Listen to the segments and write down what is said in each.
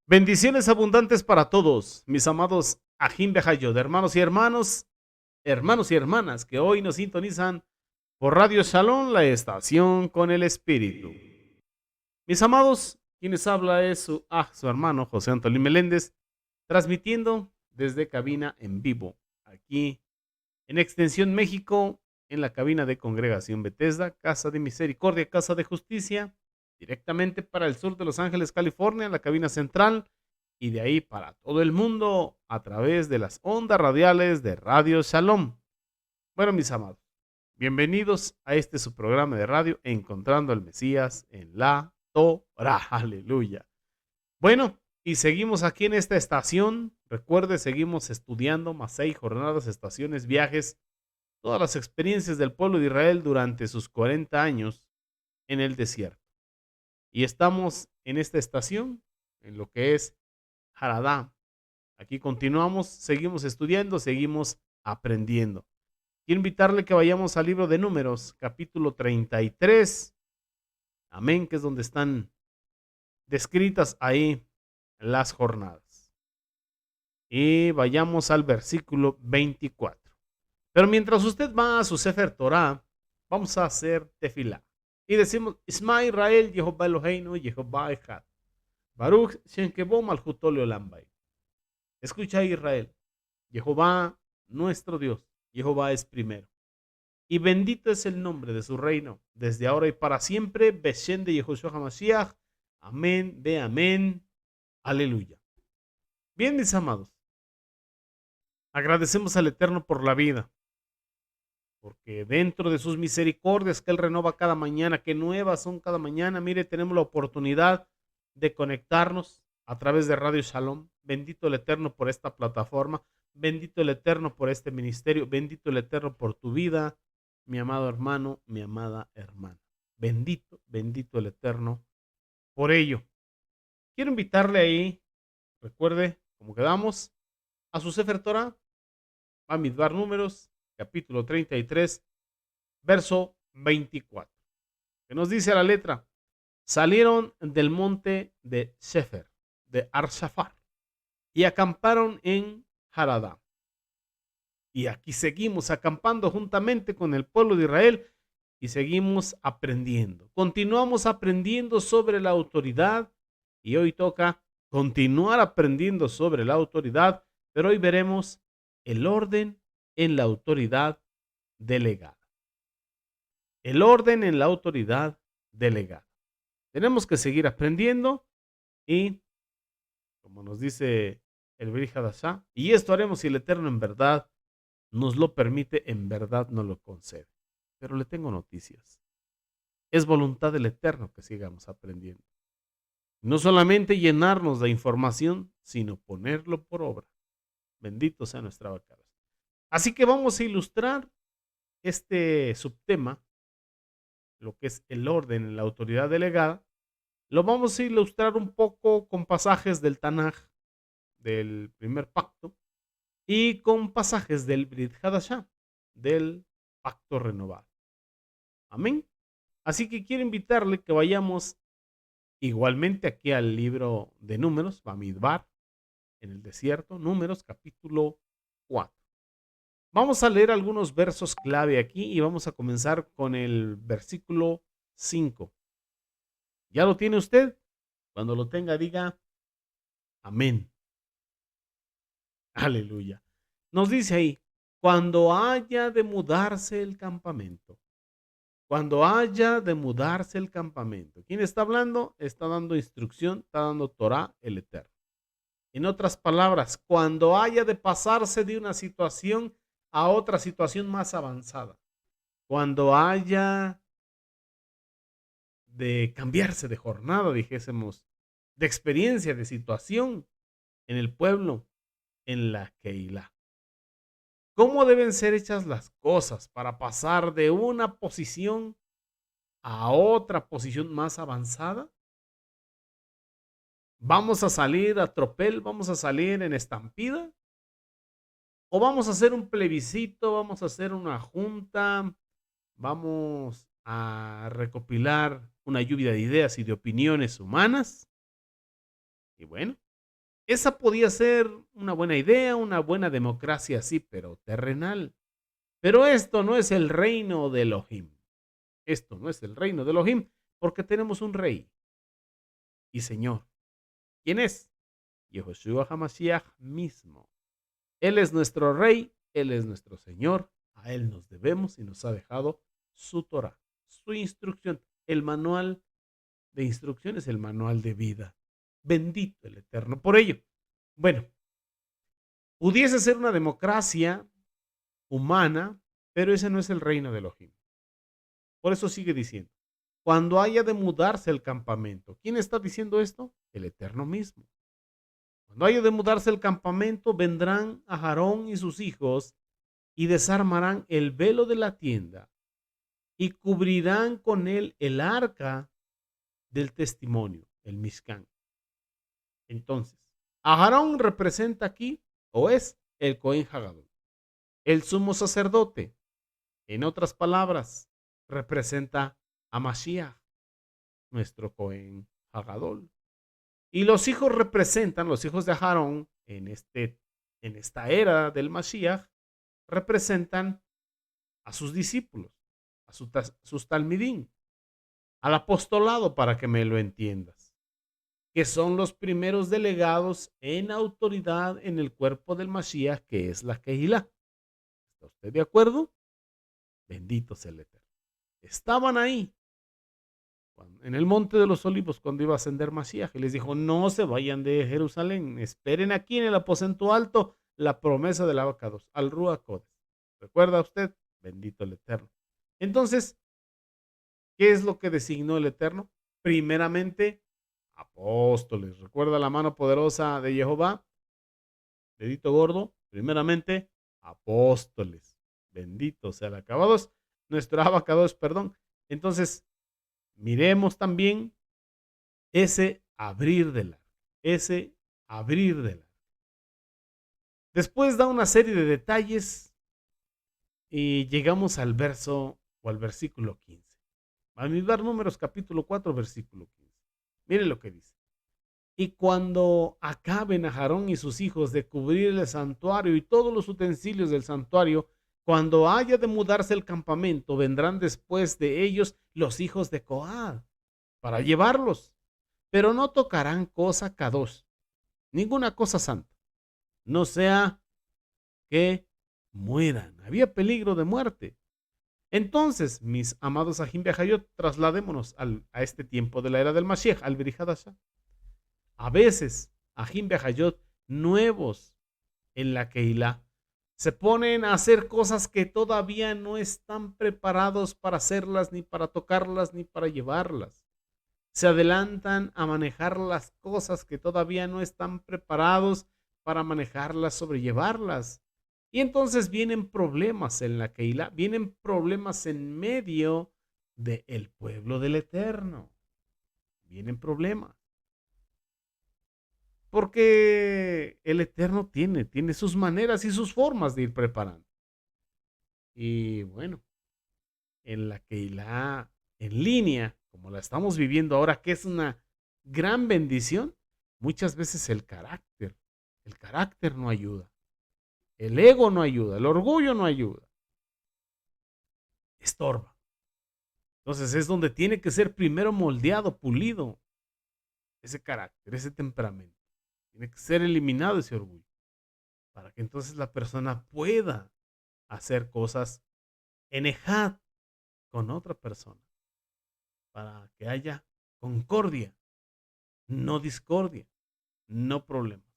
Bendiciones abundantes para todos, mis amados Ajim Behayod, hermanos y hermanas que hoy nos sintonizan por Radio Shalom, la estación con el Espíritu. Mis amados, quienes habla es su hermano José Antolín Meléndez, transmitiendo desde cabina en vivo, aquí en Extensión México, en la cabina de Congregación Bethesda, Casa de Misericordia, Casa de Justicia, directamente para el sur de Los Ángeles, California, en la cabina central, y de ahí para todo el mundo a través de las ondas radiales de Radio Shalom. Bueno, mis amados, bienvenidos a este su programa de radio, Encontrando al Mesías en la Torah. Aleluya. Bueno, y seguimos aquí en esta estación. Recuerde, seguimos estudiando más 6 jornadas, estaciones, viajes, todas las experiencias del pueblo de Israel durante sus 40 años en el desierto. Y estamos en esta estación, en lo que es Haradá. Aquí continuamos, seguimos estudiando, seguimos aprendiendo. Quiero invitarle que vayamos al libro de Números, capítulo 33. Amén, que es donde están descritas ahí las jornadas. Y vayamos al versículo 24. Pero mientras usted va a su Sefer Torah, vamos a hacer tefilá. Y decimos, Isma Israel, Jehová Eloheinu, Jehová Echad. Baruch Shem Kevó Malchuto Leolam Bay. Escucha Israel, Jehová nuestro Dios, Jehová es primero. Y bendito es el nombre de su reino, desde ahora y para siempre. Beshem de Yehoshua HaMashiach. Amén, ve amén. Aleluya. Bien, mis amados, agradecemos al Eterno por la vida, porque dentro de sus misericordias que Él renova cada mañana, que nuevas son cada mañana, mire, tenemos la oportunidad de conectarnos a través de Radio Shalom. Bendito el Eterno por esta plataforma, bendito el Eterno por este ministerio, bendito el Eterno por tu vida, mi amado hermano, mi amada hermana. Bendito, bendito el Eterno por ello. Quiero invitarle ahí, recuerde, como quedamos, a su Sefer Torah, Bamidbar Números, capítulo 33, verso 24, que nos dice la letra: salieron del monte de Sefer, de Arshafar, y acamparon en Haradá. Y aquí seguimos acampando juntamente con el pueblo de Israel y seguimos aprendiendo. Continuamos aprendiendo sobre la autoridad y hoy toca continuar aprendiendo sobre la autoridad, pero hoy veremos el orden en la autoridad delegada. El orden en la autoridad delegada. Tenemos que seguir aprendiendo y, como nos dice el Brit Hadashah, y esto haremos si el Eterno en verdad nos lo permite, en verdad nos lo concede. Pero le tengo noticias. Es voluntad del Eterno que sigamos aprendiendo. No solamente llenarnos de información, sino ponerlo por obra. Bendito sea nuestra vacada. Así que vamos a ilustrar este subtema, lo que es el orden en la autoridad delegada. Lo vamos a ilustrar un poco con pasajes del Tanaj, del primer pacto, y con pasajes del Brit Hadashah, del pacto renovado. Amén. Así que quiero invitarle que vayamos igualmente aquí al libro de Números, Bamidbar, en el desierto, Números capítulo 4. Vamos a leer algunos versos clave aquí y vamos a comenzar con el versículo 5. ¿Ya lo tiene usted? Cuando lo tenga, diga amén. Aleluya. Nos dice ahí, cuando haya de mudarse el campamento. Cuando haya de mudarse el campamento. ¿Quién está hablando? Está dando instrucción, está dando Torah el Eterno. En otras palabras, cuando haya de pasarse de una situación a otra situación más avanzada. Cuando haya de cambiarse de jornada, dijésemos, de experiencia, de situación en el pueblo, en la Keilah. ¿Cómo deben ser hechas las cosas para pasar de una posición a otra posición más avanzada? ¿Vamos a salir a tropel? ¿Vamos a salir en estampida? ¿O vamos a hacer un plebiscito? ¿Vamos a hacer una junta? ¿Vamos a recopilar una lluvia de ideas y de opiniones humanas? Y bueno, Esa podía ser una buena idea, una buena democracia, sí, pero terrenal. Pero esto no es el reino de Elohim. Esto no es el reino de Elohim, porque tenemos un rey y señor. ¿Quién es? Yehoshua HaMashiach mismo. Él es nuestro rey, él es nuestro señor. A él nos debemos y nos ha dejado su Torah, su instrucción, el manual de instrucciones, el manual de vida. Bendito el Eterno por ello. Bueno, pudiese ser una democracia humana, pero ese no es el reino de Elohim. Por eso sigue diciendo, cuando haya de mudarse el campamento. ¿Quién está diciendo esto? El Eterno mismo. Cuando haya de mudarse el campamento, vendrán a Aarón y sus hijos y desarmarán el velo de la tienda y cubrirán con él el arca del testimonio, el Mishkan. Entonces, Aarón representa aquí, o es el Cohen Hagadol, el sumo sacerdote. En otras palabras, representa a Mashiach, nuestro Cohen Hagadol. Y los hijos representan, los hijos de Aarón, en esta era del Mashiach, representan a sus discípulos, a sus talmidín, al apostolado, para que me lo entiendas, que son los primeros delegados en autoridad en el cuerpo del Mashiach, que es la Kehilá. ¿Está usted de acuerdo? Bendito sea el Eterno. Estaban ahí, en el monte de los olivos, cuando iba a ascender Mashiach, y les dijo, no se vayan de Jerusalén, esperen aquí en el aposento alto la promesa del abacados, al Ruach Kodesh. ¿Recuerda usted? Bendito el Eterno. Entonces, ¿qué es lo que designó el Eterno? Primeramente, apóstoles. ¿Recuerda la mano poderosa de Jehová? Dedito gordo. Primeramente, apóstoles. Bendito sea el acabados. Nuestro abacados, perdón. Entonces, miremos también ese abrir del arca. Ese abrir del arca. Después da una serie de detalles y llegamos al verso o al versículo 15. Bamidbar Números capítulo 4, versículo 15. Mire lo que dice. Y cuando acaben a Aarón y sus hijos de cubrir el santuario y todos los utensilios del santuario, cuando haya de mudarse el campamento, vendrán después de ellos los hijos de Coad para llevarlos, pero no tocarán cosa kadosh, ninguna cosa santa, no sea que mueran. Había peligro de muerte. Entonces, mis amados Ajim Behayot, trasladémonos a este tiempo de la era del Mashiach, al Birihadashah. A veces, Ajim Behayot, nuevos en la Keilah, se ponen a hacer cosas que todavía no están preparados para hacerlas, ni para tocarlas, ni para llevarlas. Se adelantan a manejar las cosas que todavía no están preparados para manejarlas, sobrellevarlas. Y entonces vienen problemas en la Keilah, vienen problemas en medio del pueblo del Eterno. Vienen problemas. Porque el Eterno tiene sus maneras y sus formas de ir preparando. Y bueno, en la Keilah en línea, como la estamos viviendo ahora, que es una gran bendición, muchas veces el carácter no ayuda, el ego no ayuda, el orgullo no ayuda, estorba. Entonces es donde tiene que ser primero moldeado, pulido ese carácter, ese temperamento. Tiene que ser eliminado ese orgullo para que entonces la persona pueda hacer cosas en ejad con otra persona, para que haya concordia, no discordia, no problemas.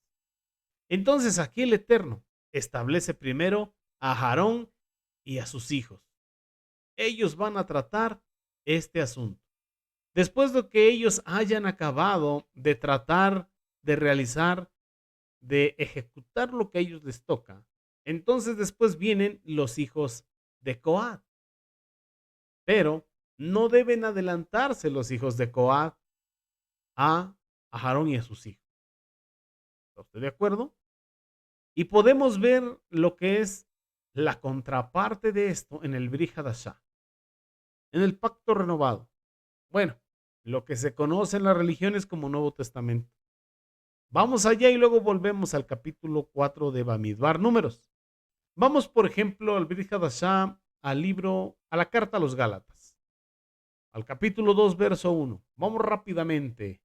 Entonces aquí el Eterno establece primero a Aarón y a sus hijos. Ellos van a tratar este asunto. Después de que ellos hayan acabado de tratar, de realizar, de ejecutar lo que a ellos les toca, entonces después vienen los hijos de Coat. Pero no deben adelantarse los hijos de Coat a Aarón y a sus hijos. ¿Está usted de acuerdo? Y podemos ver lo que es la contraparte de esto en el Brit Hadashah, en el pacto renovado. Bueno, lo que se conoce en las religiones como Nuevo Testamento. Vamos allá y luego volvemos al capítulo 4 de Bamidbar, Números. Vamos, por ejemplo, al Brit Hadashah, al libro, a la carta a los Gálatas, al capítulo 2, verso 1. Vamos rápidamente.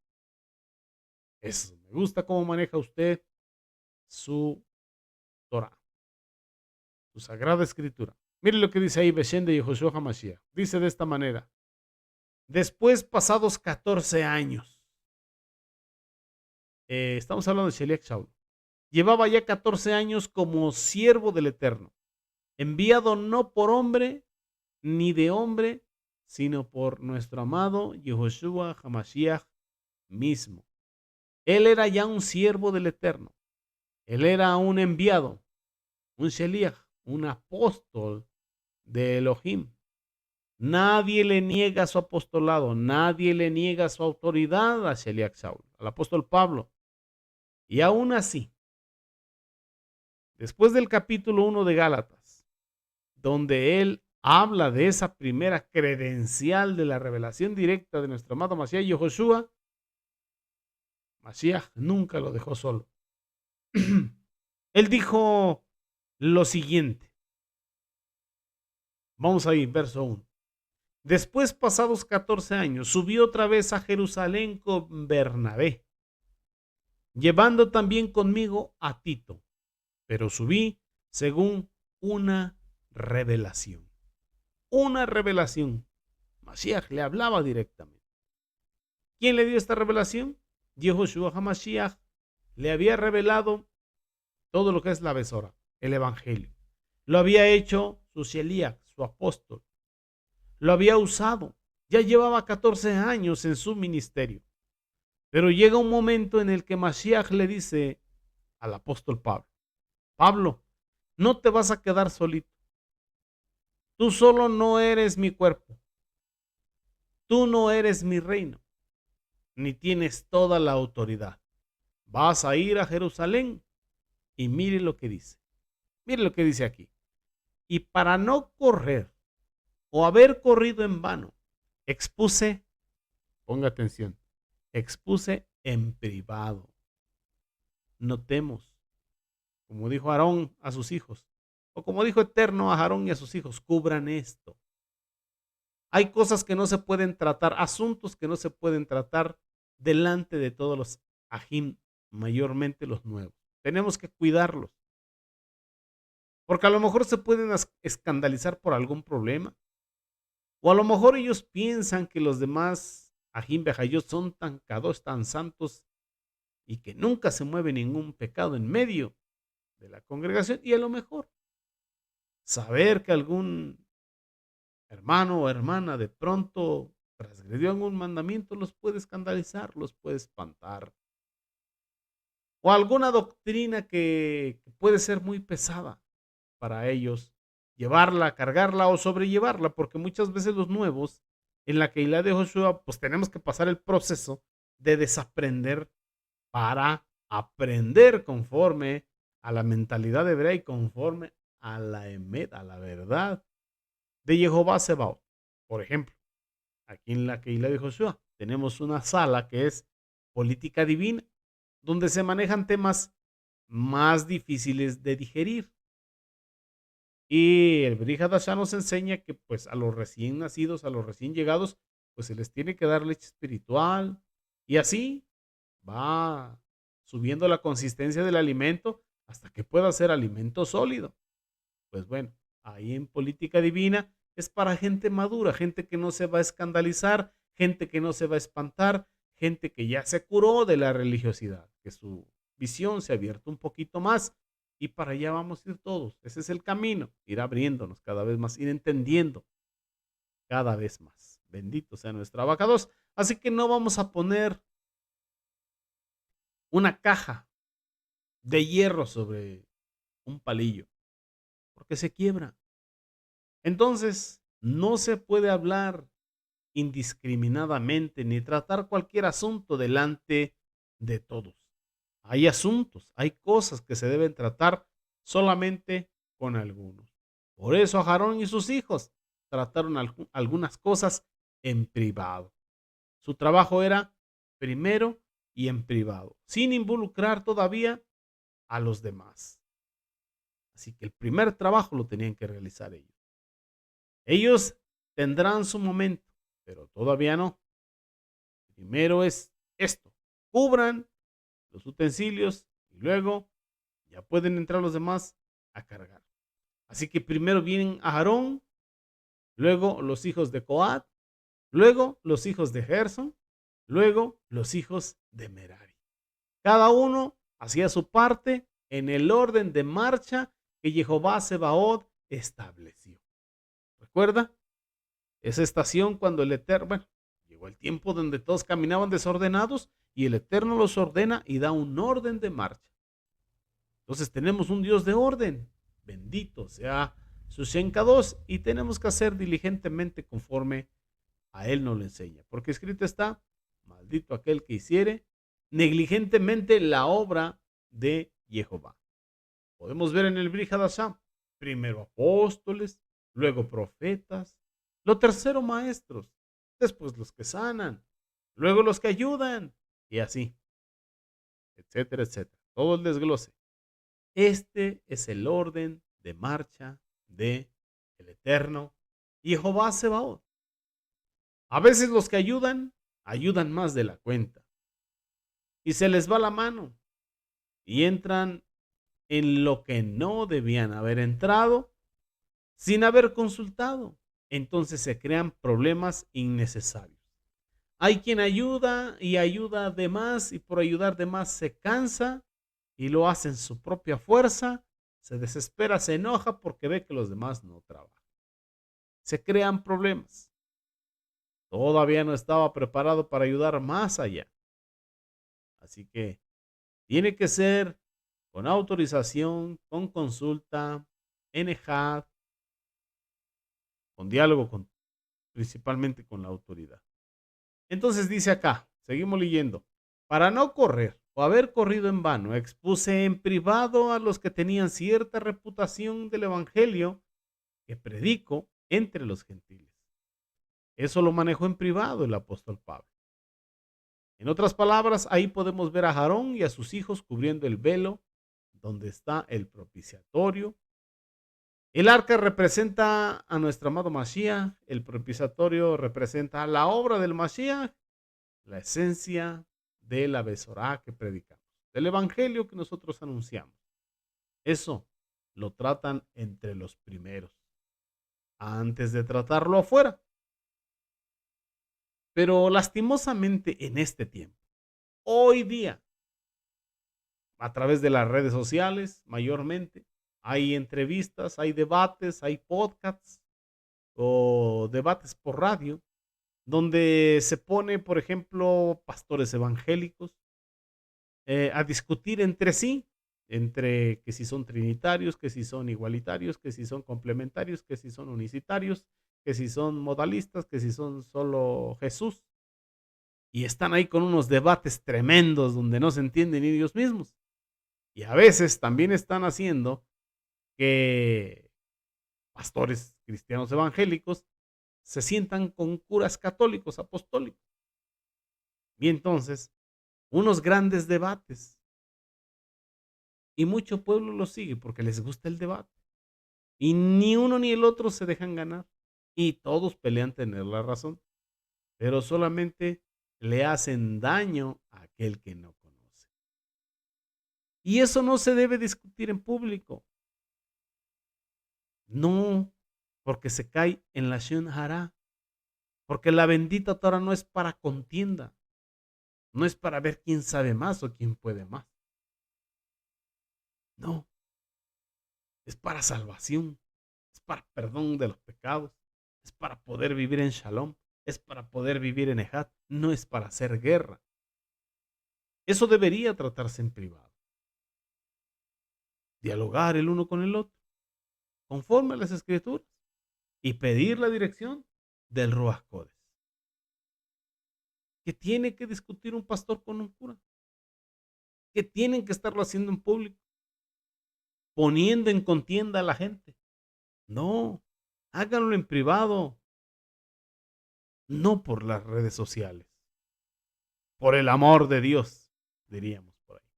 Eso, me gusta cómo maneja usted su Torah, su Sagrada Escritura. Mire lo que dice ahí Beshem de Yehoshua HaMashiach. Dice de esta manera: después, pasados 14 años, estamos hablando de Sheliach Shaul, llevaba ya 14 años como siervo del Eterno, enviado no por hombre ni de hombre, sino por nuestro amado Yehoshua HaMashiach mismo. Él era ya un siervo del Eterno. Él era un enviado, un Sheliach, un apóstol de Elohim. Nadie le niega su apostolado, nadie le niega su autoridad a Sheliach Shaul, al apóstol Pablo. Y aún así, después del capítulo 1 de Gálatas, donde él habla de esa primera credencial de la revelación directa de nuestro amado Mashiach Yehoshua, Mashiach nunca lo dejó solo. Él dijo lo siguiente. Vamos ahí, verso 1. Después, pasados 14 años, subió otra vez a Jerusalén con Bernabé, llevando también conmigo a Tito, pero subí según una revelación. Una revelación. Mashiach le hablaba directamente. ¿Quién le dio esta revelación? Yehoshua HaMashiach le había revelado todo lo que es la Besora, el Evangelio. Lo había hecho su Sheliach, su apóstol. Lo había usado. Ya llevaba 14 años en su ministerio. Pero llega un momento en el que Mashiach le dice al apóstol Pablo: Pablo, no te vas a quedar solito. Tú solo no eres mi cuerpo. Tú no eres mi reino, ni tienes toda la autoridad. Vas a ir a Jerusalén y mire lo que dice. Mire lo que dice aquí. Y para no correr o haber corrido en vano, expuse, ponga atención, expuse en privado. Notemos, como dijo Aarón a sus hijos, o como dijo Eterno a Aarón y a sus hijos, cubran esto. Hay cosas que no se pueden tratar, asuntos que no se pueden tratar delante de todos los ajim, mayormente los nuevos. Tenemos que cuidarlos, porque a lo mejor se pueden escandalizar por algún problema, o a lo mejor ellos piensan que los demás ajim bejayot son tan kadosh, tan santos, y que nunca se mueve ningún pecado en medio de la congregación, y a lo mejor saber que algún hermano o hermana de pronto transgredió algún mandamiento los puede escandalizar, los puede espantar. O alguna doctrina que puede ser muy pesada para ellos, llevarla, cargarla o sobrellevarla, porque muchas veces los nuevos en la Keilah de Joshua, pues tenemos que pasar el proceso de desaprender para aprender conforme a la mentalidad hebrea y conforme a la emet, a la verdad de Jehová Sebaot. Por ejemplo, aquí en la Keilah de Joshua tenemos una sala que es política divina, donde se manejan temas más difíciles de digerir. Y el Brit Hadashah nos enseña que pues a los recién nacidos, a los recién llegados, pues se les tiene que dar leche espiritual. Y así va subiendo la consistencia del alimento hasta que pueda ser alimento sólido. Pues bueno, ahí en política divina es para gente madura, gente que no se va a escandalizar, gente que no se va a espantar, gente que ya se curó de la religiosidad, que su visión se ha abierto un poquito más y para allá vamos a ir todos. Ese es el camino, ir abriéndonos cada vez más, ir entendiendo cada vez más. Bendito sea nuestro abacados. Así que no vamos a poner una caja de hierro sobre un palillo, porque se quiebra. Entonces, no se puede hablar indiscriminadamente ni tratar cualquier asunto delante de todos. Hay asuntos, hay cosas que se deben tratar solamente con algunos. Por eso a Aarón y sus hijos trataron algunas cosas en privado. Su trabajo era, primero, y en privado, sin involucrar todavía a los demás. Así que el primer trabajo lo tenían que realizar ellos. Ellos tendrán su momento, pero todavía no. Primero es esto, cubran los utensilios y luego ya pueden entrar los demás a cargar. Así que primero vienen Aarón, luego los hijos de Coat, luego los hijos de Gerson, luego los hijos de Merari. Cada uno hacía su parte en el orden de marcha que Jehová Sebaot estableció. ¿Recuerda? Esa estación cuando el Eterno, bueno, llegó el tiempo donde todos caminaban desordenados y el Eterno los ordena y da un orden de marcha. Entonces tenemos un Dios de orden. Bendito sea su Shenkados y tenemos que hacer diligentemente conforme a él nos lo enseña. Porque escrito está, maldito aquel que hiciere negligentemente la obra de Jehová. Podemos ver en el Brit Hadashah, primero apóstoles, luego profetas, lo tercero maestros, después los que sanan, luego los que ayudan y así, etcétera, etcétera. Todo el desglose. Este es el orden de marcha de el Eterno Jehová Sebaot. A veces los que ayudan más de la cuenta y se les va la mano y entran en lo que no debían haber entrado sin haber consultado. Entonces se crean problemas innecesarios. Hay quien ayuda y ayuda de más y por ayudar de más se cansa y lo hace en su propia fuerza, se desespera, se enoja porque ve que los demás no trabajan. Se crean problemas. Todavía no estaba preparado para ayudar más allá. Así que tiene que ser con autorización, con consulta, en EJAD, con diálogo, principalmente con la autoridad. Entonces dice acá, seguimos leyendo, para no correr o haber corrido en vano, expuse en privado a los que tenían cierta reputación del evangelio que predico entre los gentiles. Eso lo manejó en privado el apóstol Pablo. En otras palabras, ahí podemos ver a Aarón y a sus hijos cubriendo el velo donde está el propiciatorio. El arca representa a nuestro amado Mashiach, el propiciatorio representa la obra del Mashiach, la esencia de la Besorá que predicamos, del evangelio que nosotros anunciamos. Eso lo tratan entre los primeros, antes de tratarlo afuera. Pero lastimosamente en este tiempo, hoy día, a través de las redes sociales mayormente, hay entrevistas, hay debates, hay podcasts o debates por radio, donde se pone, por ejemplo, pastores evangélicos a discutir entre sí, entre que si son trinitarios, que si son igualitarios, que si son complementarios, que si son unicitarios, que si son modalistas, que si son solo Jesús. Y están ahí con unos debates tremendos donde no se entienden ni ellos mismos. Y a veces también están haciendo que pastores cristianos evangélicos se sientan con curas católicos apostólicos. Y entonces, unos grandes debates. Y mucho pueblo los sigue porque les gusta el debate. Y ni uno ni el otro se dejan ganar. Y todos pelean tener la razón. Pero solamente le hacen daño a aquel que no conoce. Y eso no se debe discutir en público. No, porque se cae en la Shon Hará. Porque la bendita Torah no es para contienda. No es para ver quién sabe más o quién puede más. No, es para salvación. Es para perdón de los pecados. Es para poder vivir en Shalom. Es para poder vivir en Ejad. No es para hacer guerra. Eso debería tratarse en privado. Dialogar el uno con el otro, conforme a las escrituras, y pedir la dirección del Ruach Kodesh. ¿Qué tiene que discutir un pastor con un cura? ¿Qué tienen que estarlo haciendo en público? Poniendo en contienda a la gente. No, háganlo en privado, no por las redes sociales. Por el amor de Dios, diríamos por ahí.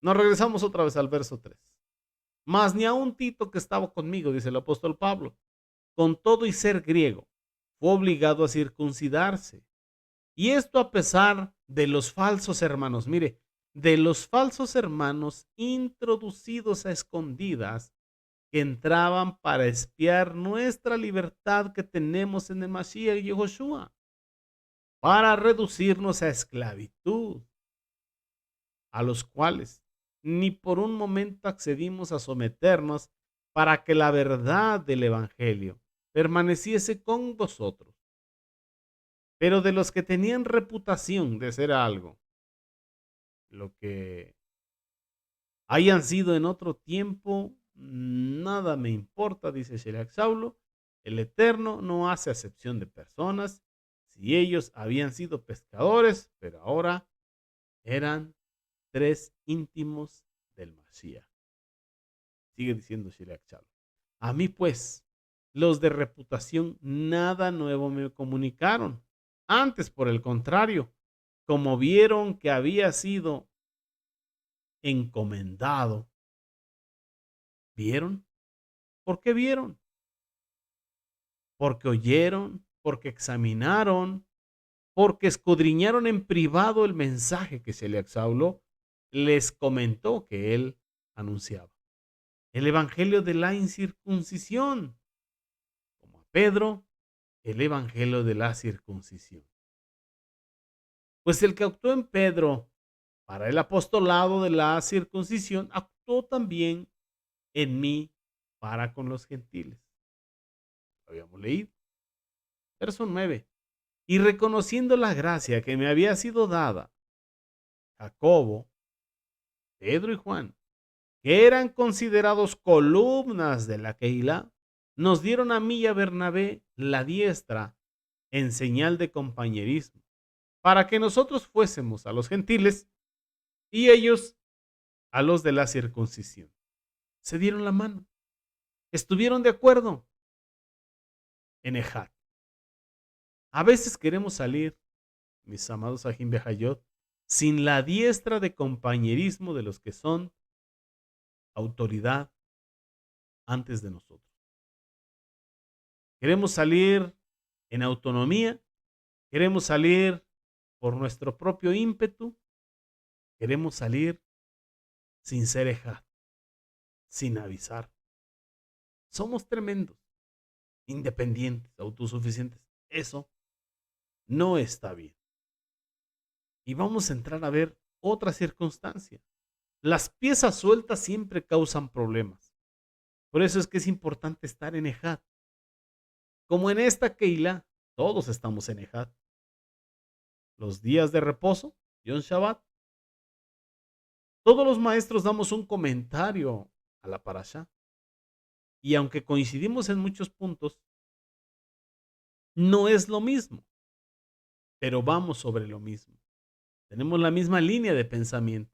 Nos regresamos otra vez al verso 3. Mas ni aun Tito que estaba conmigo, dice el apóstol Pablo, con todo y ser griego, fue obligado a circuncidarse. Y esto a pesar de los falsos hermanos, mire, de los falsos hermanos introducidos a escondidas que entraban para espiar nuestra libertad que tenemos en el Mashiach y Yehoshua, para reducirnos a esclavitud, a los cuales ni por un momento accedimos a someternos para que la verdad del Evangelio permaneciese con vosotros. Pero de los que tenían reputación de ser algo, lo que hayan sido en otro tiempo, nada me importa, dice Sheliach Saulo. El Eterno no hace acepción de personas. Si ellos habían sido pescadores, pero ahora eran 3 íntimos del Mashiach. Sigue diciendo Sheliach Saulo. A mí pues, los de reputación nada nuevo me comunicaron. Antes, por el contrario, como vieron que había sido encomendado, ¿vieron? ¿Por qué vieron? Porque oyeron, porque examinaron, porque escudriñaron en privado el mensaje que Sheliach Saulo les comentó que él anunciaba. El evangelio de la incircuncisión, como a Pedro, el evangelio de la circuncisión. Pues el que actuó en Pedro para el apostolado de la circuncisión, actuó también en mí para con los gentiles. Lo habíamos leído. Verso 9. Y reconociendo la gracia que me había sido dada, Jacobo, Pedro y Juan, que eran considerados columnas de la Keilah, nos dieron a mí y a Bernabé la diestra en señal de compañerismo, para que nosotros fuésemos a los gentiles y ellos a los de la circuncisión. Se dieron la mano, estuvieron de acuerdo en Ejat. A veces queremos salir, mis amados Ajim Behayot, sin la diestra de compañerismo de los que son autoridad antes de nosotros. Queremos salir en autonomía, queremos salir por nuestro propio ímpetu, queremos salir sin ser Ejat, sin avisar. Somos tremendos, independientes, autosuficientes. Eso no está bien. Y vamos a entrar a ver otra circunstancia. Las piezas sueltas siempre causan problemas. Por eso es que es importante estar en Ejat. Como en esta Keilah, todos estamos en Ejat. Los días de reposo, Yom Shabbat. Todos los maestros damos un comentario a la parashá. Y aunque coincidimos en muchos puntos, no es lo mismo, pero vamos sobre lo mismo. Tenemos la misma línea de pensamiento,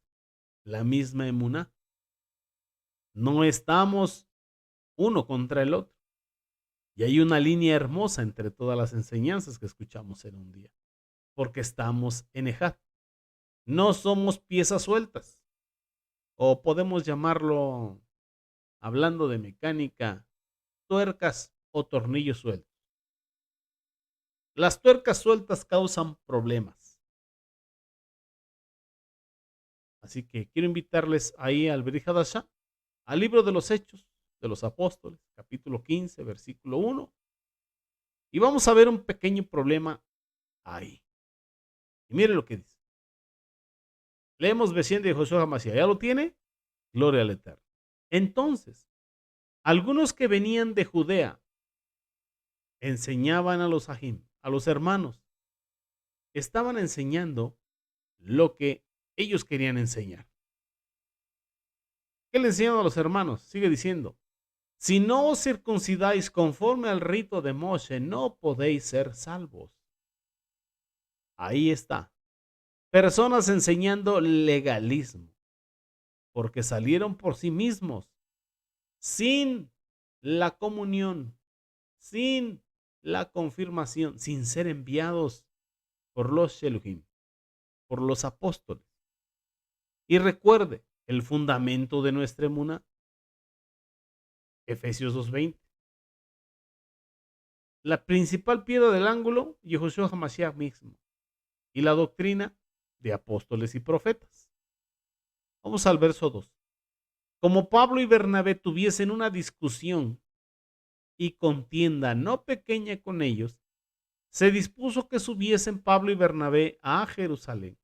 la misma emuná. No estamos uno contra el otro. Y hay una línea hermosa entre todas las enseñanzas que escuchamos en un día, porque estamos en Ejat. No somos piezas sueltas, o podemos llamarlo, hablando de mecánica, tuercas o tornillos sueltos. Las tuercas sueltas causan problemas. Así que quiero invitarles ahí al Brit Hadashah, al libro de los Hechos de los Apóstoles, capítulo 15, versículo 1. Y vamos a ver un pequeño problema ahí. Y mire lo que dice. Leemos Besien de Josué Hamashiach. ¿Ya lo tiene? Gloria al Eterno. Entonces, algunos que venían de Judea enseñaban a los ajim, a los hermanos. Estaban enseñando lo que ellos querían enseñar. ¿Qué le enseñaban a los hermanos? Sigue diciendo, si no os circuncidáis conforme al rito de Moshe, no podéis ser salvos. Ahí está. Personas enseñando legalismo, porque salieron por sí mismos, sin la comunión, sin la confirmación, sin ser enviados por los Sheluhim, por los apóstoles. Y recuerde, el fundamento de nuestra emuná, Efesios 2:20. La principal piedra del ángulo, Yehoshua HaMashiach mismo. Y la doctrina de apóstoles y profetas. Vamos al verso 2. Como Pablo y Bernabé tuviesen una discusión y contienda no pequeña con ellos, se dispuso que subiesen Pablo y Bernabé a Jerusalén.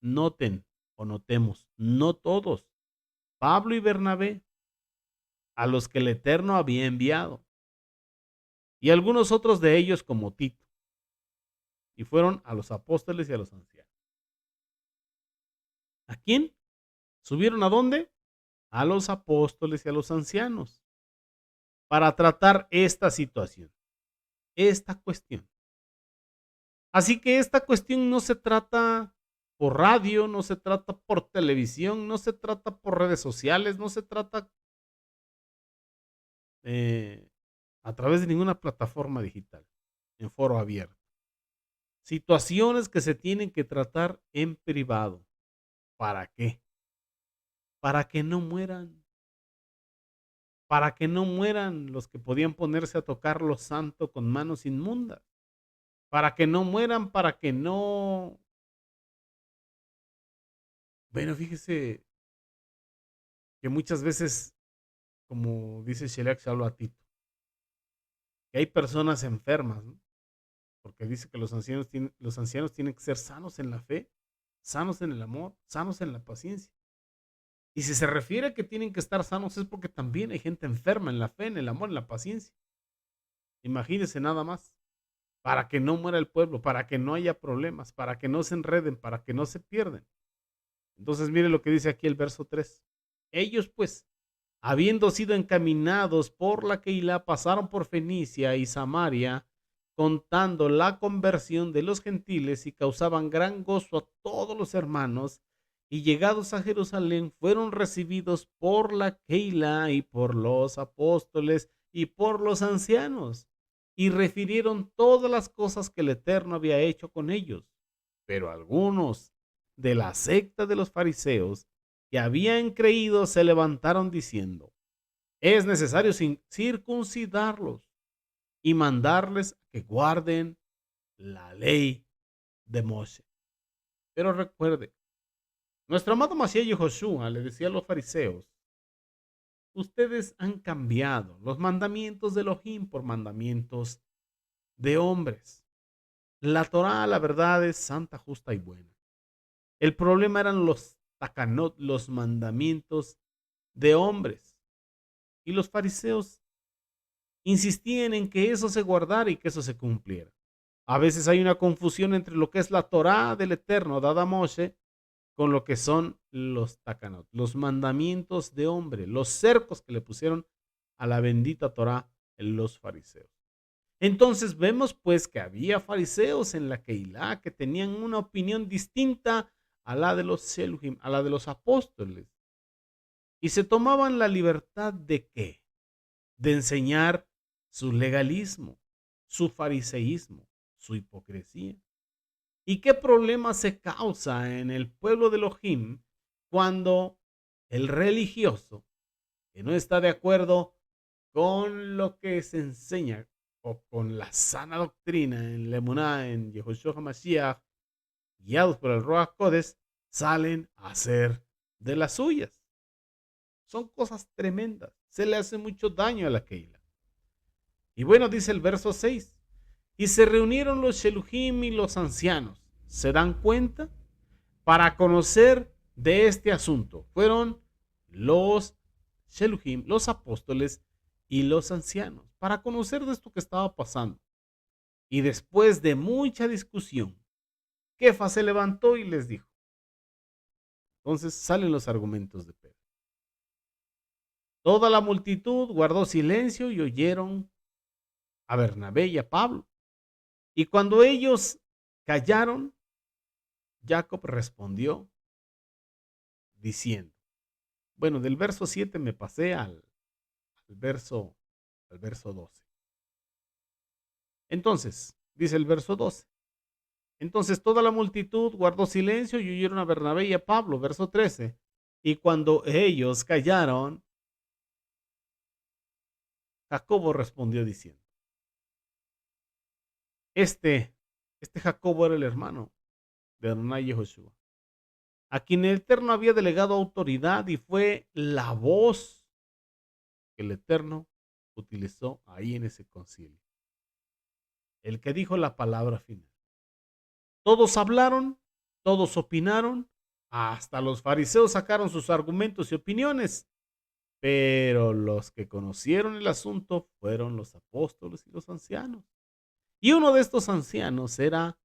Noten o notemos, no todos. Pablo y Bernabé, a los que el Eterno había enviado, y algunos otros de ellos como Tito, y fueron a los apóstoles y a los ancianos. ¿A quién? ¿Subieron a dónde? A los apóstoles y a los ancianos, para tratar esta situación, esta cuestión. Así que esta cuestión no se trata por radio, no se trata por televisión, no se trata por redes sociales, no se trata eh, a través de ninguna plataforma digital, en foro abierto. Situaciones que se tienen que tratar en privado. ¿Para qué? Para que no mueran. Para que no mueran los que podían ponerse a tocar lo santo con manos inmundas. Para que no mueran, para que no... Bueno, fíjese que muchas veces, como dice Sheliak, se habla a Tito, que hay personas enfermas, ¿no? Porque dice que los ancianos tienen que ser sanos en la fe, sanos en el amor, sanos en la paciencia. Y si se refiere a que tienen que estar sanos es porque también hay gente enferma en la fe, en el amor, en la paciencia. Imagínense nada más, para que no muera el pueblo, para que no haya problemas, para que no se enreden, para que no se pierden. Entonces mire lo que dice aquí el verso 3. Ellos pues, habiendo sido encaminados por la Keilah, pasaron por Fenicia y Samaria, contando la conversión de los gentiles y causaban gran gozo a todos los hermanos. Y llegados a Jerusalén, fueron recibidos por la Keilah y por los apóstoles y por los ancianos. Y refirieron todas las cosas que el Eterno había hecho con ellos. Pero algunos de la secta de los fariseos que habían creído se levantaron diciendo: es necesario circuncidarlos y mandarles que guarden la ley de Moshe. Pero recuerde, nuestro amado Mashiach Joshua le decía a los fariseos: ustedes han cambiado los mandamientos de Elohim por mandamientos de hombres. La Torá, la verdad, es santa, justa y buena. El problema eran los takanot, los mandamientos de hombres. Y los fariseos insistían en que eso se guardara y que eso se cumpliera. A veces hay una confusión entre lo que es la Torá del Eterno, dada a Moshe, con lo que son los takanot, los mandamientos de hombre, los cercos que le pusieron a la bendita Torá en los fariseos. Entonces vemos pues que había fariseos en la Keilah que tenían una opinión distinta a la de los Sheluhim, a la de los apóstoles. Y se tomaban la libertad de ¿qué? De enseñar su legalismo, su fariseísmo, su hipocresía. ¿Y qué problema se causa en el pueblo de Elohim cuando el religioso, que no está de acuerdo con lo que se enseña o con la sana doctrina en la emuná, en Yehoshua HaMashiach, guiados por el Ruach Kodesh, salen a hacer de las suyas? Son cosas tremendas. Se le hace mucho daño a la Keilah. Y bueno, dice el verso 6. Y se reunieron los Sheluhim y los ancianos. ¿Se dan cuenta? Para conocer de este asunto. Fueron los Sheluhim, los apóstoles y los ancianos. Para conocer de esto que estaba pasando. Y después de mucha discusión, Kefa se levantó y les dijo. Entonces salen los argumentos de Pedro. Toda la multitud guardó silencio y oyeron a Bernabé y a Pablo. Y cuando ellos callaron, Jacob respondió diciendo, bueno, del verso 7 me pasé al verso 12. Entonces, dice el verso 12. Entonces toda la multitud guardó silencio y oyeron a Bernabé y a Pablo, verso 13. Y cuando ellos callaron, Jacobo respondió diciendo, este, este Jacobo era el hermano de Adonai y Joshua, a quien el Eterno había delegado autoridad y fue la voz que el Eterno utilizó ahí en ese concilio, el que dijo la palabra final. Todos hablaron, todos opinaron, hasta los fariseos sacaron sus argumentos y opiniones, pero los que conocieron el asunto fueron los apóstoles y los ancianos. Y uno de estos ancianos era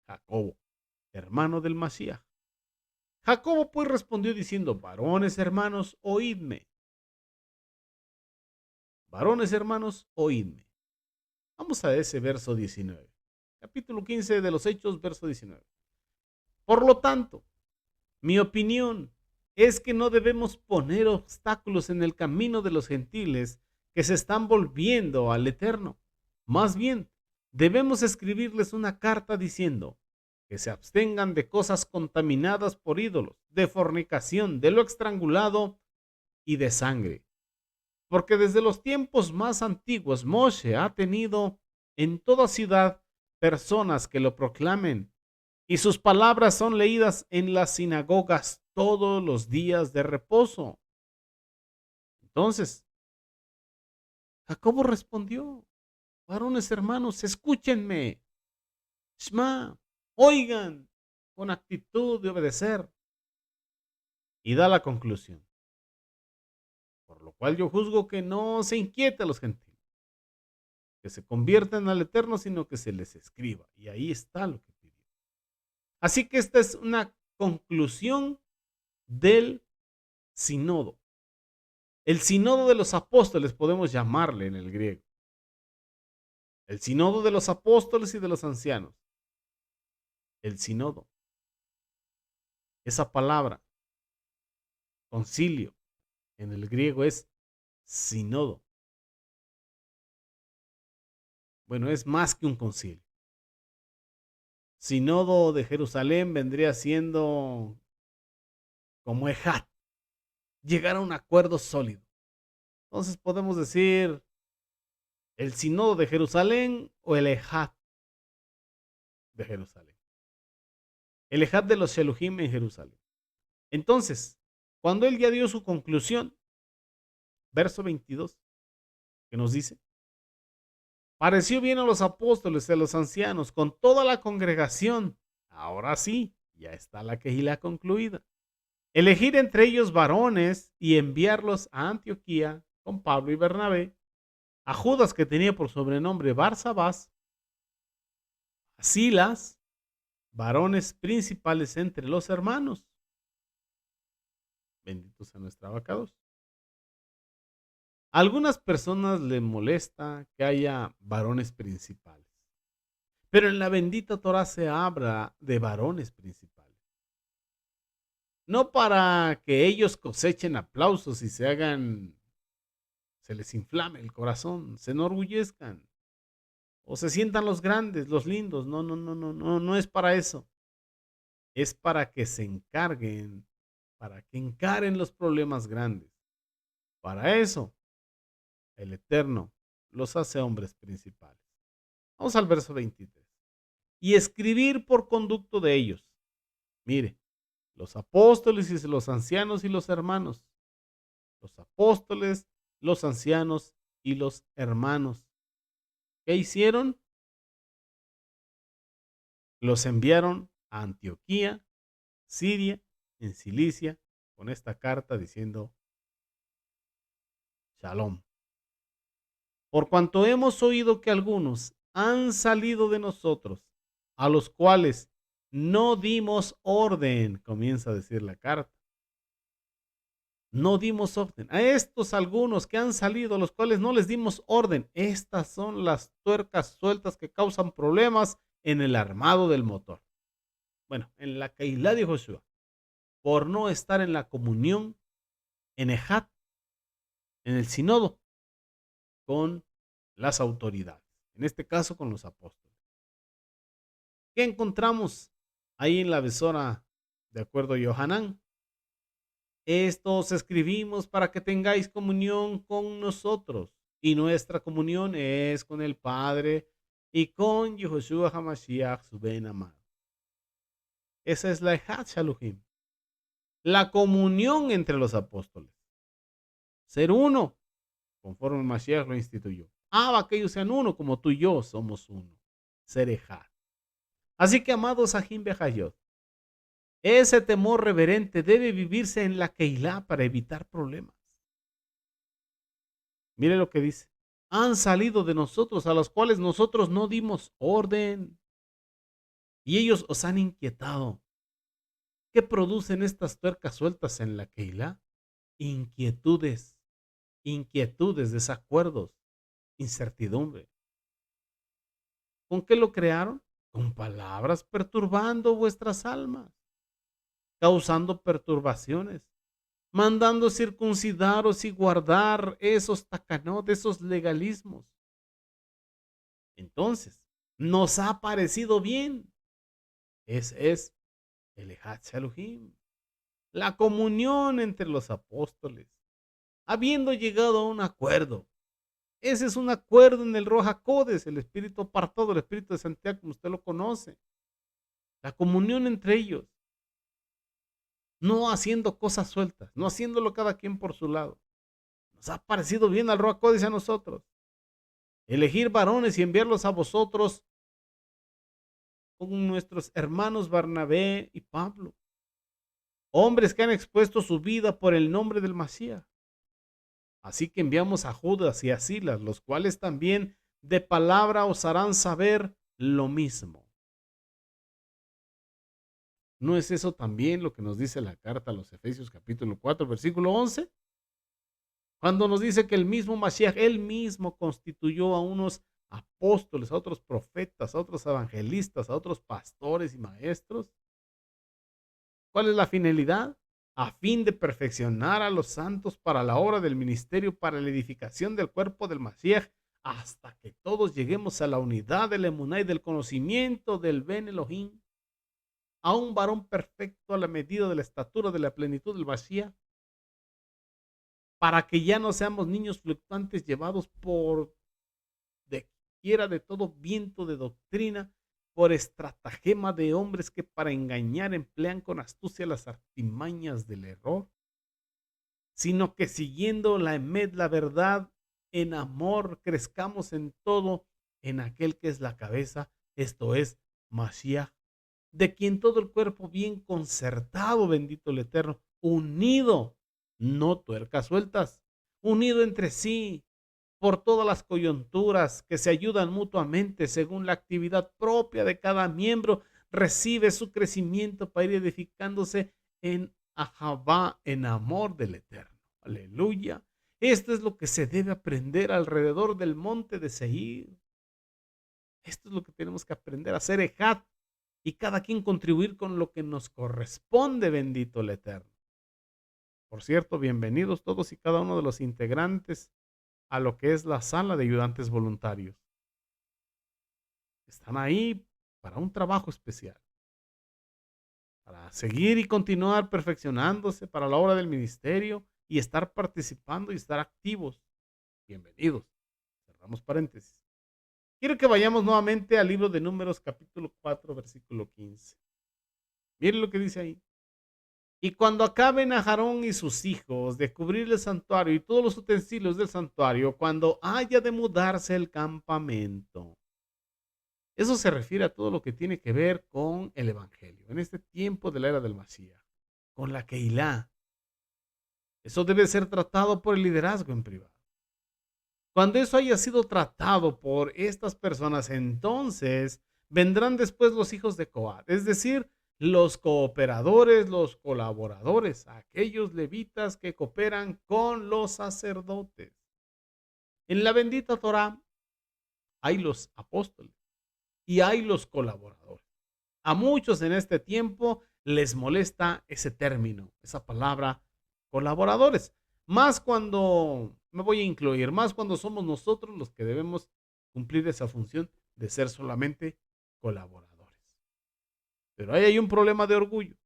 Jacobo, hermano del Mashiach. Jacobo pues respondió diciendo, varones hermanos, oídme. Varones hermanos, oídme. Vamos a ese verso 19. Capítulo 15 de los Hechos, verso 19. Por lo tanto, mi opinión es que no debemos poner obstáculos en el camino de los gentiles que se están volviendo al Eterno. Más bien, debemos escribirles una carta diciendo que se abstengan de cosas contaminadas por ídolos, de fornicación, de lo estrangulado y de sangre. Porque desde los tiempos más antiguos Moshe ha tenido en toda ciudad personas que lo proclamen y sus palabras son leídas en las sinagogas todos los días de reposo. Entonces, Jacobo respondió, varones hermanos, escúchenme, Shma, oigan con actitud de obedecer. Y da la conclusión, por lo cual yo juzgo que no se inquiete a los gentiles, que se conviertan al Eterno, sino que se les escriba. Y ahí está lo que pidió. Así que esta es una conclusión del sinodo. El sinodo de los apóstoles podemos llamarle en el griego. El sinodo de los apóstoles y de los ancianos. El sinodo. Esa palabra, concilio, en el griego es sinodo. Bueno, es más que un concilio. Sinodo de Jerusalén vendría siendo como ejat, llegar a un acuerdo sólido. Entonces podemos decir el sinodo de Jerusalén o el ejat de Jerusalén. El ejat de los Sheluhim en Jerusalén. Entonces, cuando él ya dio su conclusión, verso 22, que nos dice, pareció bien a los apóstoles y a los ancianos con toda la congregación. Ahora sí, ya está la quejilá concluida. Elegir entre ellos varones y enviarlos a Antioquía con Pablo y Bernabé, a Judas que tenía por sobrenombre Barsabás, a Silas, varones principales entre los hermanos. Benditos a nuestra abacados. A algunas personas les molesta que haya varones principales, pero en la bendita Torah se habla de varones principales. No para que ellos cosechen aplausos y se les inflame el corazón, se enorgullezcan o se sientan los grandes, los lindos. No, no, no, no, no, no es para eso. Es para que se encarguen, para que encaren los problemas grandes. Para eso, el Eterno los hace hombres principales. Vamos al verso 23. Y escribir por conducto de ellos. Mire, los apóstoles y los ancianos y los hermanos. Los apóstoles, los ancianos y los hermanos. ¿Qué hicieron? Los enviaron a Antioquía, Siria, en Cilicia, con esta carta diciendo Shalom. Por cuanto hemos oído que algunos han salido de nosotros, a los cuales no dimos orden, comienza a decir la carta. No dimos orden. A estos algunos que han salido, a los cuales no les dimos orden. Estas son las tuercas sueltas que causan problemas en el armado del motor. Bueno, en la Keilah de Joshua, por no estar en la comunión, en Ejat, en el sinodo, con las autoridades. En este caso, con los apóstoles. ¿Qué encontramos ahí en la besora de acuerdo a Yohanan? Esto os escribimos para que tengáis comunión con nosotros, y nuestra comunión es con el Padre y con Yahushua HaMashiach, su Ben amado. Esa es la Ejad Shaluhim, la comunión entre los apóstoles. Ser uno, conforme Mashiach lo instituyó. Que ellos sean uno, como tú y yo somos uno. Ser Ejad. Así que, amados Ajim Behayot, ese temor reverente debe vivirse en la Keilah para evitar problemas. Mire lo que dice. Han salido de nosotros a los cuales nosotros no dimos orden, y ellos os han inquietado. ¿Qué producen estas tuercas sueltas en la Keilah? Inquietudes, desacuerdos, incertidumbre. ¿Con qué lo crearon? Con palabras perturbando vuestras almas, causando perturbaciones, mandando circuncidaros y guardar esos takanot, esos legalismos. Entonces, nos ha parecido bien. Ese es el Ejad Shaluhim, la comunión entre los apóstoles, habiendo llegado a un acuerdo. Ese es un acuerdo en el Roja Codes, el espíritu apartado, el espíritu de Santiago, como usted lo conoce. La comunión entre ellos, no haciendo cosas sueltas, no haciéndolo cada quien por su lado. Nos ha parecido bien al Roja Codes a nosotros. Elegir varones y enviarlos a vosotros con nuestros hermanos Barnabé y Pablo, hombres que han expuesto su vida por el nombre del Masías. Así que enviamos a Judas y a Silas, los cuales también de palabra os harán saber lo mismo. ¿No es eso también lo que nos dice la carta a los Efesios capítulo 4, versículo 11? Cuando nos dice que el mismo Mashiach, él mismo constituyó a unos apóstoles, a otros profetas, a otros evangelistas, a otros pastores y maestros. ¿Cuál es la finalidad? A fin de perfeccionar a los santos para la obra del ministerio, para la edificación del cuerpo del Mashiach, hasta que todos lleguemos a la unidad del emuná y del conocimiento del Ben Elohim, a un varón perfecto a la medida de la estatura de la plenitud del Mashiach, para que ya no seamos niños fluctuantes llevados por de quiera de todo viento de doctrina, por estratagema de hombres que para engañar emplean con astucia las artimañas del error, sino que siguiendo la emed, la verdad, en amor, crezcamos en todo en aquel que es la cabeza, esto es Mashiach, de quien todo el cuerpo bien concertado, bendito el Eterno, unido, no tuercas sueltas, unido entre sí, por todas las coyunturas que se ayudan mutuamente según la actividad propia de cada miembro, recibe su crecimiento para ir edificándose en Ahabá, en amor del Eterno. Aleluya. Esto es lo que se debe aprender alrededor del monte de Seir. Esto es lo que tenemos que aprender a hacer Ejad y cada quien contribuir con lo que nos corresponde, bendito el Eterno. Por cierto, bienvenidos todos y cada uno de los integrantes a lo que es la sala de ayudantes voluntarios. Están ahí para un trabajo especial, para seguir y continuar perfeccionándose para la obra del ministerio y estar participando y estar activos. Bienvenidos. Cerramos paréntesis. Quiero que vayamos nuevamente al libro de Números capítulo 4, versículo 15. Miren lo que dice ahí. Y cuando acaben a Aarón y sus hijos de cubrir el santuario y todos los utensilios del santuario, cuando haya de mudarse el campamento. Eso se refiere a todo lo que tiene que ver con el evangelio, en este tiempo de la era del Masías, con la Keilah. Eso debe ser tratado por el liderazgo en privado. Cuando eso haya sido tratado por estas personas, entonces vendrán después los hijos de Coat, es decir, los cooperadores, los colaboradores, aquellos levitas que cooperan con los sacerdotes. En la bendita Torá hay los apóstoles y hay los colaboradores. A muchos en este tiempo les molesta ese término, esa palabra colaboradores. Más cuando, me voy a incluir, más cuando somos nosotros los que debemos cumplir esa función de ser solamente colaboradores. Pero ahí hay un problema de orgullo,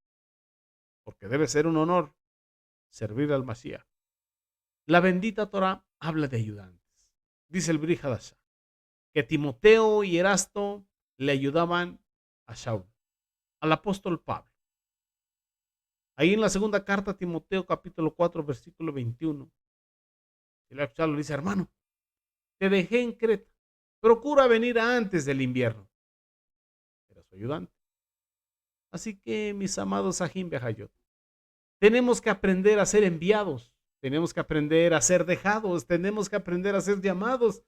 porque debe ser un honor servir al Mashiach. La bendita Torah habla de ayudantes. Dice el Brit Hadashah que Timoteo y Erasto le ayudaban a Shaul, al apóstol Pablo. Ahí en la segunda carta a Timoteo, capítulo 4, versículo 21, el apóstol le dice: hermano, te dejé en Creta, procura venir antes del invierno. Era su ayudante. Así que, mis amados Ajim Behayot, tenemos que aprender a ser enviados, tenemos que aprender a ser dejados, tenemos que aprender a ser llamados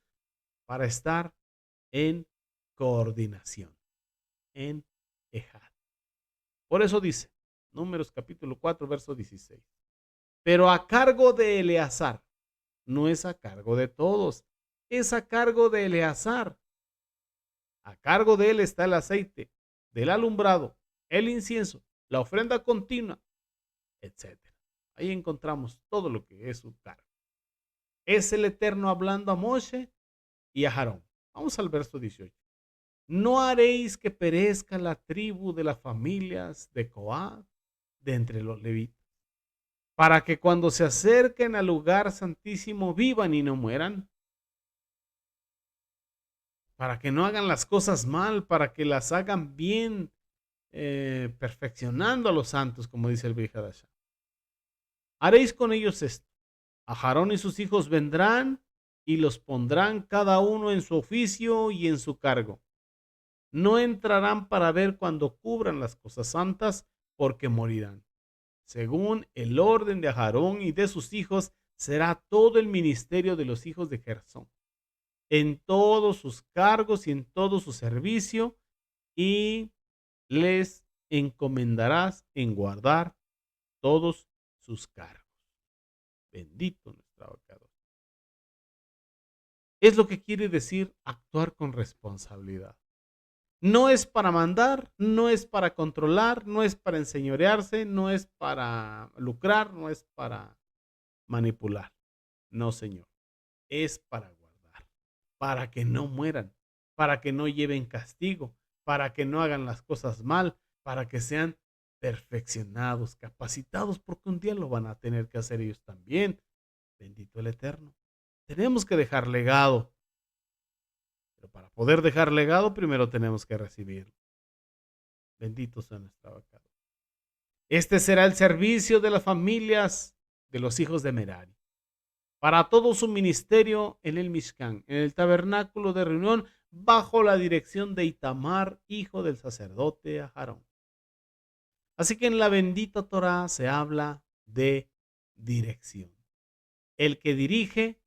para estar en coordinación, en Ejad. Por eso dice, Números capítulo 4, verso 16. Pero a cargo de Eleazar, no es a cargo de todos, es a cargo de Eleazar. A cargo de él está el aceite, del alumbrado, el incienso, la ofrenda continua, etcétera. Ahí encontramos todo lo que es su cargo. Es el Eterno hablando a Moshe y a Aarón. Vamos al verso 18. No haréis que perezca la tribu de las familias de Coat de entre los levitas, para que cuando se acerquen al lugar santísimo vivan y no mueran, para que no hagan las cosas mal, para que las hagan bien, perfeccionando a los santos, como dice el Brit Hadashah. Haréis con ellos esto: a Aarón y sus hijos vendrán y los pondrán cada uno en su oficio y en su cargo. No entrarán para ver cuando cubran las cosas santas, porque morirán. Según el orden de Aarón y de sus hijos, será todo el ministerio de los hijos de Gersón, en todos sus cargos y en todo su servicio, y les encomendarás en guardar todos sus cargos. Bendito nuestro abogado. Es lo que quiere decir actuar con responsabilidad. No es para mandar, no es para controlar, no es para enseñorearse, no es para lucrar, no es para manipular. No, Señor. Es para guardar, para que no mueran, para que no lleven castigo, para que no hagan las cosas mal, para que sean perfeccionados, capacitados, porque un día lo van a tener que hacer ellos también. Bendito el Eterno. Tenemos que dejar legado, pero para poder dejar legado, primero tenemos que recibirlo. Bendito sea nuestro abogado. Este será el servicio de las familias de los hijos de Merari, para todo su ministerio en el Mishkan, en el tabernáculo de reunión, bajo la dirección de Itamar, hijo del sacerdote Aarón. Así que en la bendita Torá se habla de dirección. El que dirige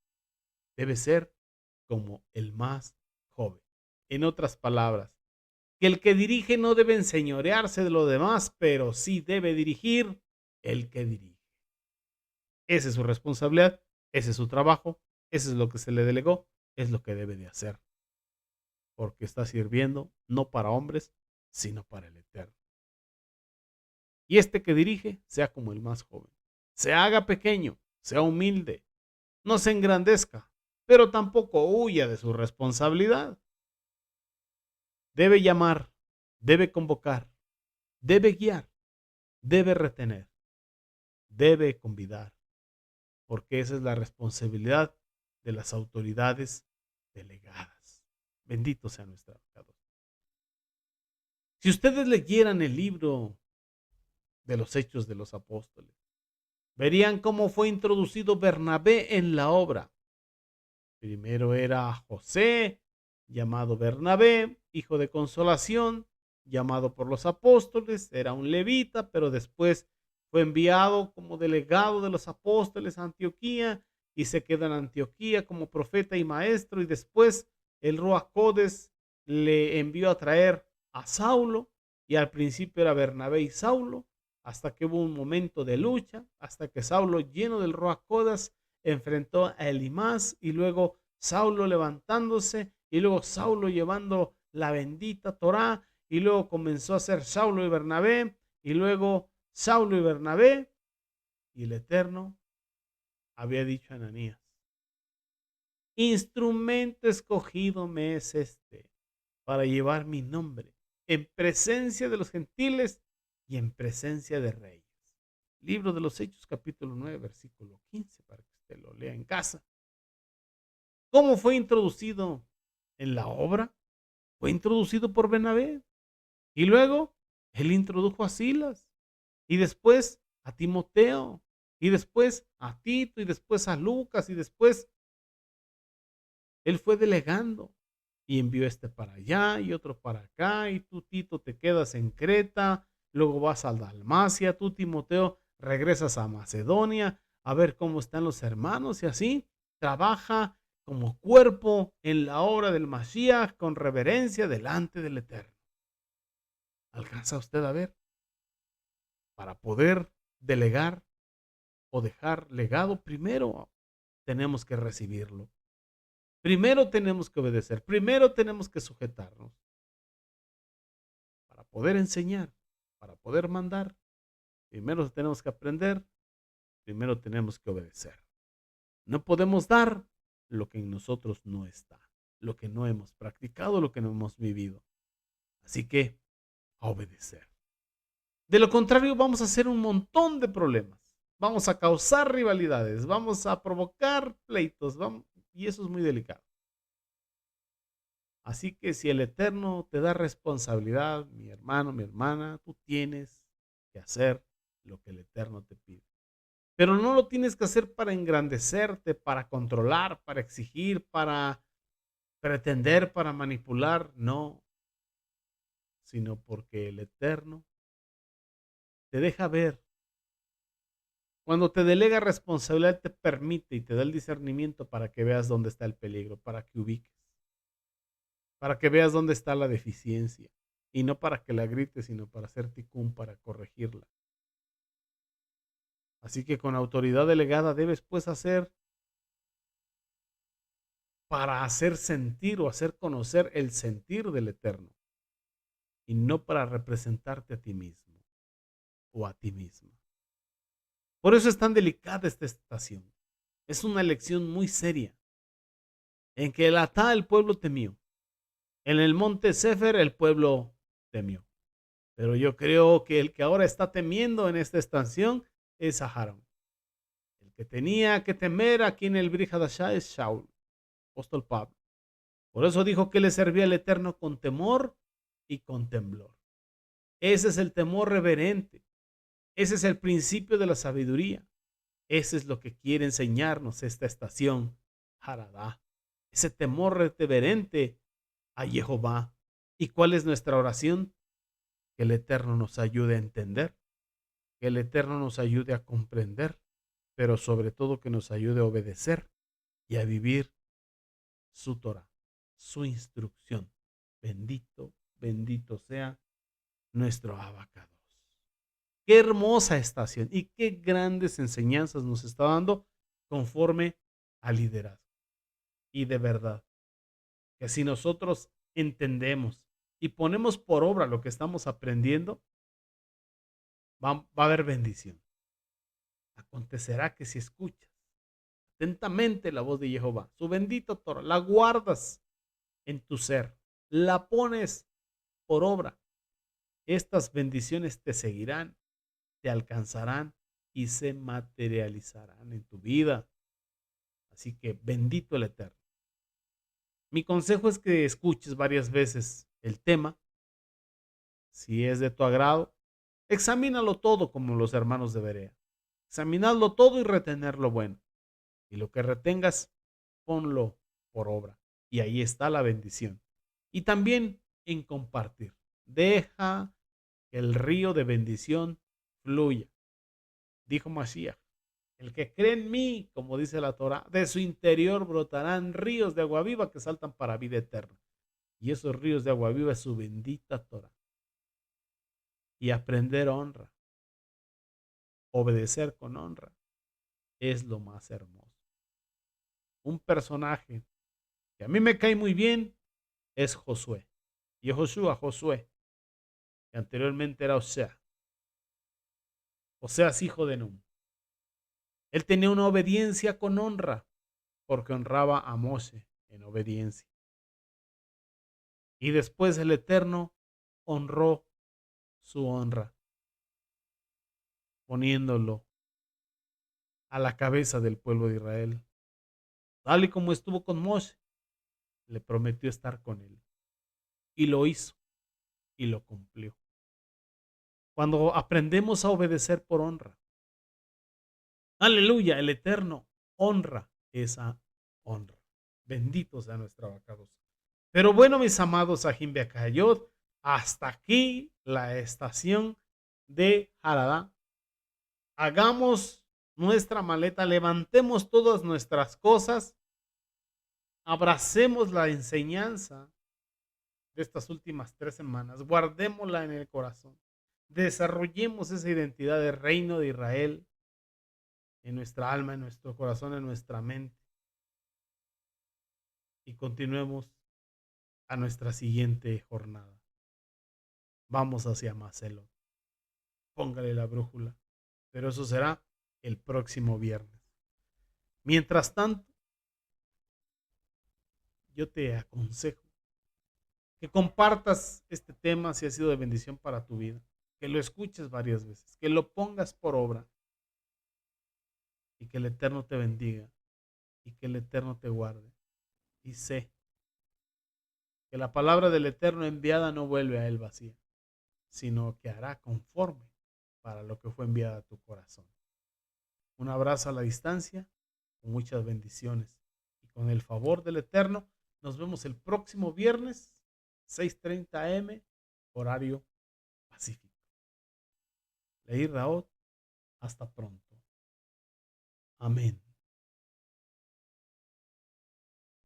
debe ser como el más joven. En otras palabras, que el que dirige no debe enseñorearse de lo demás, pero sí debe dirigir el que dirige. Esa es su responsabilidad, ese es su trabajo, ese es lo que se le delegó, es lo que debe de hacer. Porque está sirviendo no para hombres, sino para el Eterno. Y este que dirige sea como el más joven. Se haga pequeño, sea humilde, no se engrandezca, pero tampoco huya de su responsabilidad. Debe llamar, debe convocar, debe guiar, debe retener, debe convidar, porque esa es la responsabilidad de las autoridades delegadas. Bendito sea nuestro abogado. Si ustedes leyeran el libro de los Hechos de los Apóstoles, verían cómo fue introducido Bernabé en la obra. Primero era José, llamado Bernabé, hijo de consolación, llamado por los apóstoles, era un levita, pero después fue enviado como delegado de los apóstoles a Antioquía y se queda en Antioquía como profeta y maestro, y después el Ruach Codes le envió a traer a Saulo, y al principio era Bernabé y Saulo, hasta que hubo un momento de lucha, hasta que Saulo, lleno del Ruach Codes, enfrentó a Elimás, y luego Saulo levantándose, y luego Saulo llevando la bendita Torá, y luego comenzó a ser Saulo y Bernabé, y luego Saulo y Bernabé, y el Eterno había dicho a Ananías: instrumento escogido me es este para llevar mi nombre en presencia de los gentiles y en presencia de reyes. Libro de los Hechos, capítulo 9, versículo 15, para que usted lo lea en casa. ¿Cómo fue introducido en la obra? Fue introducido por Bernabé. Y luego él introdujo a Silas. Y después a Timoteo. Y después a Tito. Y después a Lucas. Y después él fue delegando. Y envió este para allá y otro para acá. Y tú, Tito, te quedas en Creta. Luego vas a Dalmacia. Tú, Timoteo, regresas a Macedonia a ver cómo están los hermanos. Y así trabaja como cuerpo en la obra del Mashiach con reverencia delante del Eterno. ¿Alcanza usted a ver? Para poder delegar o dejar legado, primero tenemos que recibirlo. Primero tenemos que obedecer. Primero tenemos que sujetarnos. Para poder enseñar, para poder mandar, primero tenemos que aprender. Primero tenemos que obedecer. No podemos dar lo que en nosotros no está, lo que no hemos practicado, lo que no hemos vivido. Así que, a obedecer. De lo contrario, vamos a hacer un montón de problemas. Vamos a causar rivalidades, vamos a provocar pleitos, y eso es muy delicado. Así que si el Eterno te da responsabilidad, mi hermano, mi hermana, tú tienes que hacer lo que el Eterno te pide. Pero no lo tienes que hacer para engrandecerte, para controlar, para exigir, para pretender, para manipular, no, sino porque el Eterno te deja ver. Cuando te delega responsabilidad, te permite y te da el discernimiento para que veas dónde está el peligro, para que ubiques, para que veas dónde está la deficiencia. Y no para que la grites, sino para hacer ticún, para corregirla. Así que con autoridad delegada debes pues hacer para hacer sentir o hacer conocer el sentir del Eterno. Y no para representarte a ti mismo o a ti misma. Por eso es tan delicada esta estación. Es una lección muy seria en que el pueblo temió. En el monte Sefer el pueblo temió. Pero yo creo que el que ahora está temiendo en esta estación es Aharón. El que tenía que temer aquí en el Brit Hadashah es Shaul, apóstol Pablo. Por eso dijo que le servía al Eterno con temor y con temblor. Ese es el temor reverente. Ese es el principio de la sabiduría. Ese es lo que quiere enseñarnos esta estación, Haradá. Ese temor reverente a Jehová. ¿Y cuál es nuestra oración? Que el Eterno nos ayude a entender, que el Eterno nos ayude a comprender, pero sobre todo que nos ayude a obedecer y a vivir su Torah, su instrucción. Bendito, bendito sea nuestro abacados. Qué hermosa estación y qué grandes enseñanzas nos está dando conforme al liderazgo. Y de verdad, que si nosotros entendemos y ponemos por obra lo que estamos aprendiendo, va a haber bendición. Acontecerá que si escuchas atentamente la voz de Jehová, su bendito Torah, la guardas en tu ser, la pones por obra, estas bendiciones te seguirán, te alcanzarán y se materializarán en tu vida. Así que bendito el Eterno. Mi consejo es que escuches varias veces el tema. Si es de tu agrado, examínalo todo como los hermanos de Berea. Examinarlo todo y retener lo bueno. Y lo que retengas, ponlo por obra. Y ahí está la bendición. Y también en compartir. Deja que el río de bendición fluya. Dijo Mashiach. El que cree en mí, como dice la Torah, de su interior brotarán ríos de agua viva que saltan para vida eterna. Y esos ríos de agua viva es su bendita Torah. Y aprender honra, obedecer con honra, es lo más hermoso. Un personaje que a mí me cae muy bien es Josué. Y Josué, que anteriormente era Oseas. Oseas hijo de Nun. Él tenía una obediencia con honra, porque honraba a Moshe en obediencia. Y después el Eterno honró su honra, poniéndolo a la cabeza del pueblo de Israel. Tal y como estuvo con Moshe, le prometió estar con él. Y lo hizo y lo cumplió. Cuando aprendemos a obedecer por honra, aleluya, el Eterno honra esa honra. Bendito sea nuestro abacados. Pero bueno, mis amados Ajim Beacayot, hasta aquí la estación de Haradá. Hagamos nuestra maleta, levantemos todas nuestras cosas, abracemos la enseñanza de estas últimas 3 semanas, guardémosla en el corazón, desarrollemos esa identidad de reino de Israel en nuestra alma, en nuestro corazón, en nuestra mente y continuemos a nuestra siguiente jornada. Vamos hacia Macelo. Póngale la brújula, pero eso será el próximo viernes. Mientras tanto, yo te aconsejo que compartas este tema si ha sido de bendición para tu vida, que lo escuches varias veces, que lo pongas por obra y que el Eterno te bendiga y que el Eterno te guarde. Y sé que la palabra del Eterno enviada no vuelve a él vacía, sino que hará conforme para lo que fue enviada a tu corazón. Un abrazo a la distancia, con muchas bendiciones. Y con el favor del Eterno, nos vemos el próximo viernes, 6:30 am, horario pacífico. Leí Raot, hasta pronto. Amén.